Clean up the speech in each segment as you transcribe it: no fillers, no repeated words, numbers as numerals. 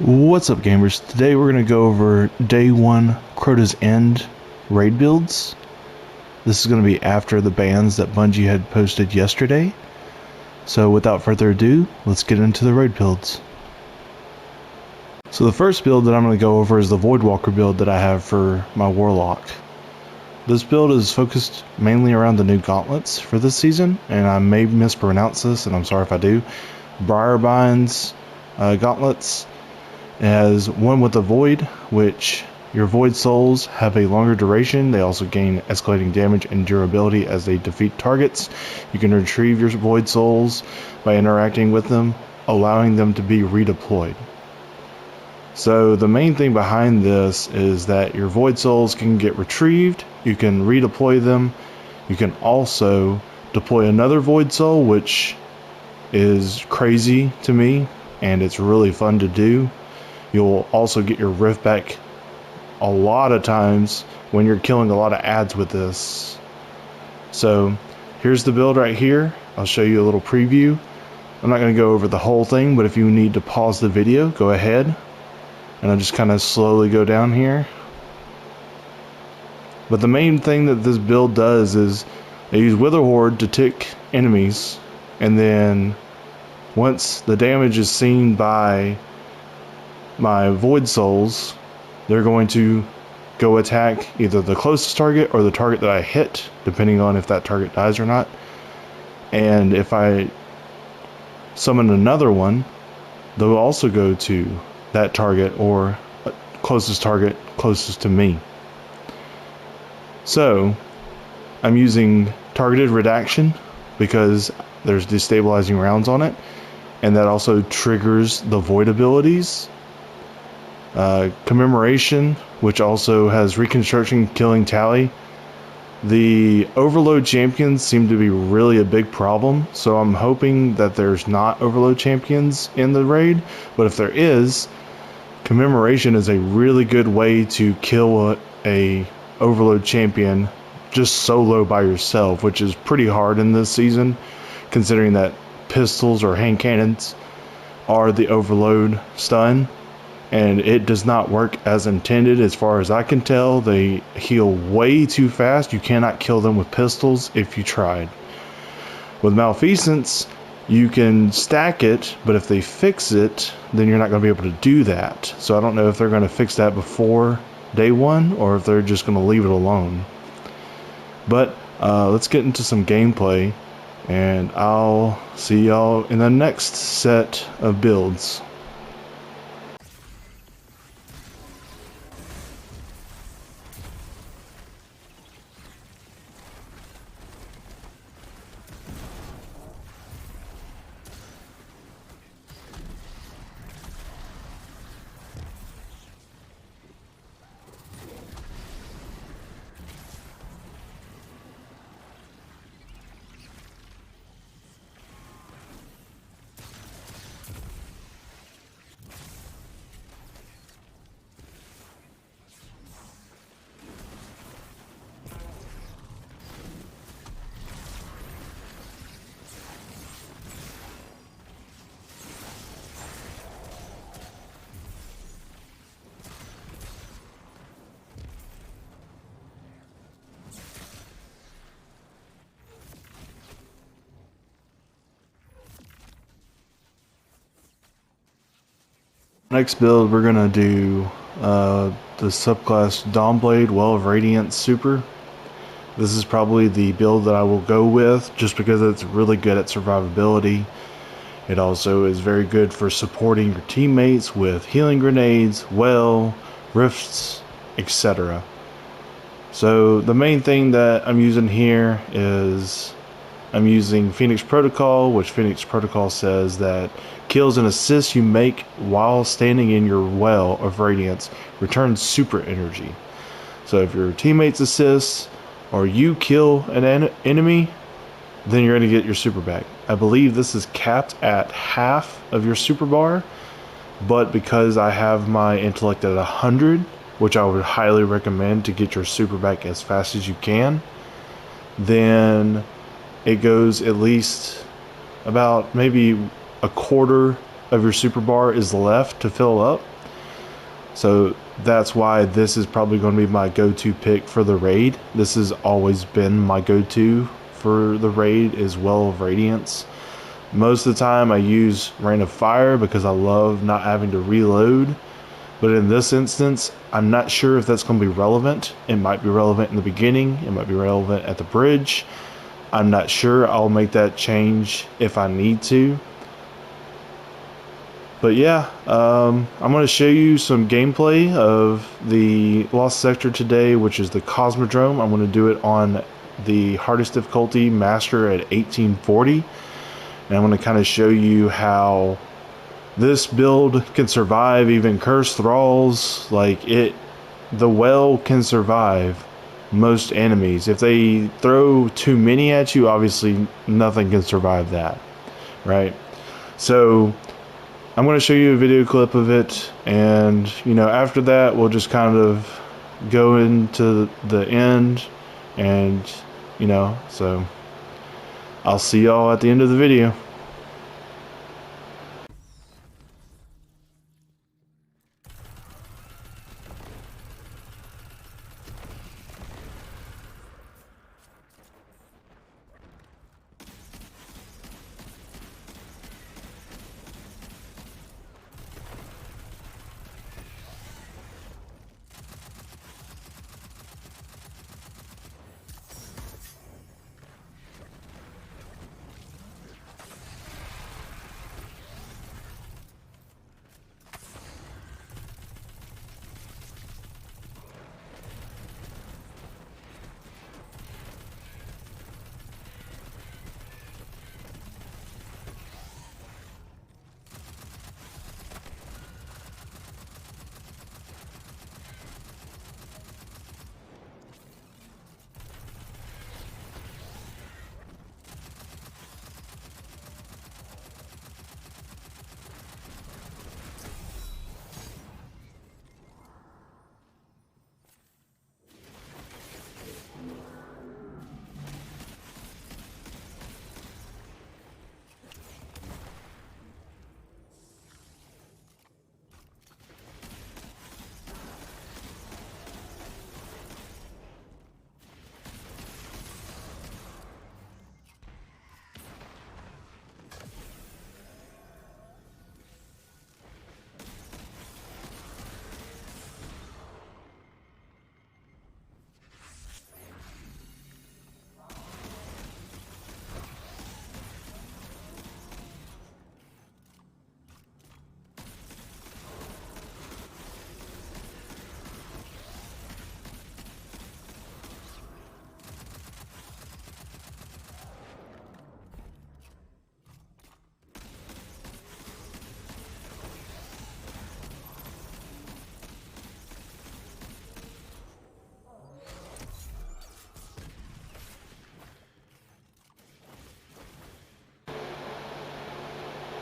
What's up, gamers? Today we're going to go over day 1 Crota's End raid builds. This is going to be after the bans that Bungie had posted yesterday. So without further ado, let's get into the raid builds. So the first build that I'm going to go over is the Voidwalker build that I have for my Warlock. This build is focused mainly around the new gauntlets for this season, and I may mispronounce this, and I'm sorry if I do. Briarbind's gauntlets. It has one with a void, which your void souls have a longer duration. They also gain escalating damage and durability as they defeat targets. You can retrieve your void souls by interacting with them, allowing them to be redeployed. So the main thing behind this is that your void souls can get retrieved, you can redeploy them, you can also deploy another void soul, which is crazy to me, and it's really fun to do. You'll also get your rift back a lot of times when you're killing a lot of adds with this. So here's the build right here. I'll show you a little preview. I'm not going to go over the whole thing, but if you need to pause the video, go ahead. And I'll just kind of slowly go down here. But the main thing that this build does is I use Wither Horde to tick enemies, and then once the damage is seen by my void souls, they're going to go attack either the closest target or the target that I hit, depending on if that target dies or not. And if I summon another one, they'll also go to that target or closest target closest to me. So I'm using targeted redaction because there's destabilizing rounds on it, and that also triggers the void abilities. Commemoration, which also has reconstruction killing tally. The overload champions seem to be really a big problem, so I'm hoping that there's not overload champions in the raid, but if there is, commemoration is a really good way to kill a overload champion just solo by yourself, which is pretty hard in this season, considering that pistols or hand cannons are the overload stun. And it does not work as intended as far as I can tell. They heal way too fast. You cannot kill them with pistols if you tried. With Malfeasance, you can stack it, but if they fix it, then you're not going to be able to do that. So I don't know if they're going to fix that before day 1 or if they're just going to leave it alone. But let's get into some gameplay, and I'll see y'all in the next set of builds. Next build, we're going to do the subclass Dawnblade Well of Radiance Super. This is probably the build that I will go with just because it's really good at survivability. It also is very good for supporting your teammates with healing grenades, well, rifts, etc. So the main thing that I'm using here is I'm using Phoenix Protocol, which Phoenix Protocol says that kills and assists you make while standing in your well of radiance returns super energy. So if your teammates assist or you kill an enemy, then you're going to get your super back. I believe this is capped at half of your super bar, but because I have my intellect at 100, which I would highly recommend to get your super back as fast as you can, then it goes at least about maybe a quarter of your super bar is left to fill up. So that's why this is probably going to be my go-to pick for the raid. This has always been my go-to for the raid, is Well of Radiance. Most of the time I use Rain of Fire because I love not having to reload. But in this instance, I'm not sure if that's going to be relevant. It might be relevant in the beginning. It might be relevant at the bridge. I'm not sure. I'll make that change if I need to. But yeah, I'm going to show you some gameplay of the Lost Sector today, which is the Cosmodrome. I'm going to do it on the hardest difficulty, Master at 1840. And I'm going to kind of show you how this build can survive even Cursed Thralls. Like the well can survive most enemies. If they throw too many at you, obviously nothing can survive that, right? So I'm going to show you a video clip of it, and after that we'll just kind of go into the end, and so I'll see y'all at the end of the video.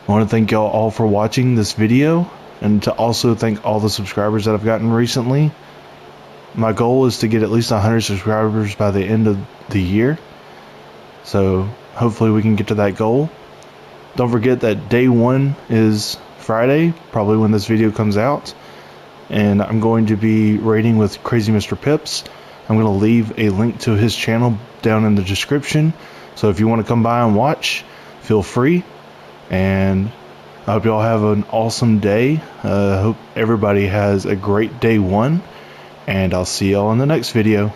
I want to thank y'all all for watching this video, and to also thank all the subscribers that I've gotten recently. My goal is to get at least 100 subscribers by the end of the year, so hopefully we can get to that goal. Don't forget that day 1 is Friday, probably when this video comes out, and I'm going to be raiding with Crazy Mr. Pips. I'm going to leave a link to his channel down in the description, so if you want to come by and watch, feel free. And I hope y'all have an awesome day. Hope everybody has a great day 1, and I'll see y'all in the next video.